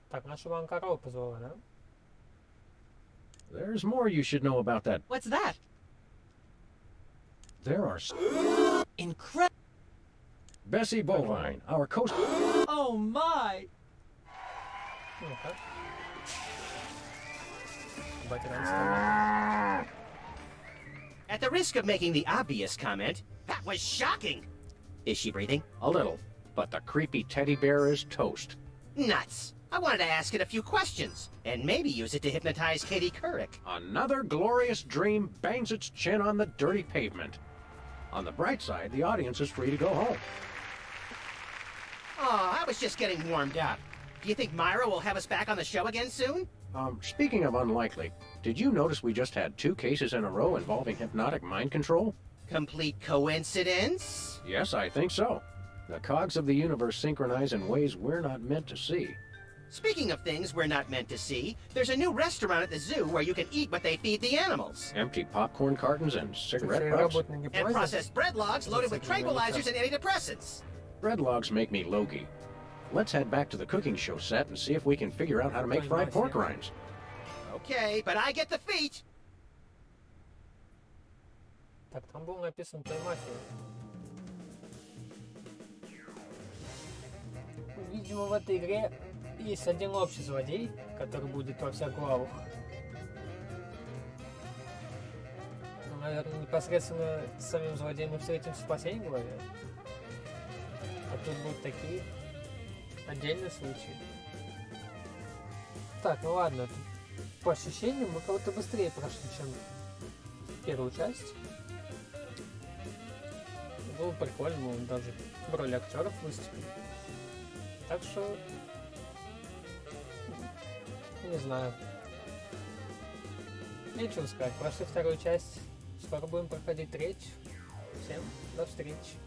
Так, наша вам корова позвала, да? There's more you should know about that. What's that? There are... Incredible. Bessie Bovine, our co-star... Oh my! Ну-ка. Батя At the risk of making the obvious comment, that was shocking! Is she breathing? A little, but the creepy teddy bear is toast. Nuts! I wanted to ask it a few questions, and maybe use it to hypnotize Katie Couric. Another glorious dream bangs its chin on the dirty pavement. On the bright side, the audience is free to go home. Oh, I was just getting warmed up. Do you think Myra will have us back on the show again soon? Speaking of unlikely, did you notice we just had 2 cases in a row involving hypnotic mind control? Complete coincidence? Yes, I think so. The cogs of the universe synchronize in ways we're not meant to see. Speaking of things we're not meant to see, there's a new restaurant at the zoo where you can eat what they feed the animals. Empty popcorn cartons and cigarette butts. And processed bread logs loaded with tranquilizers and antidepressants. Bread logs make me logy. Let's head back to the cooking show set and see if we can figure out how to make fried pork rinds. Okay, but I get the feet. Так, там был написан «Той мафии». Видимо, в этой игре есть один общий злодей, который будет во всех главах. Ну, наверное, непосредственно с самим злодеем мы встретимся в последней главе. А тут будут такие отдельные случаи. Так, ну ладно. По ощущениям мы кого-то быстрее прошли, чем первую часть. Было прикольно, мы даже в роли актеров выступили. Так что... Не знаю. Нечего сказать. Прошли вторую часть. Скоро будем проходить третью. Всем до встречи.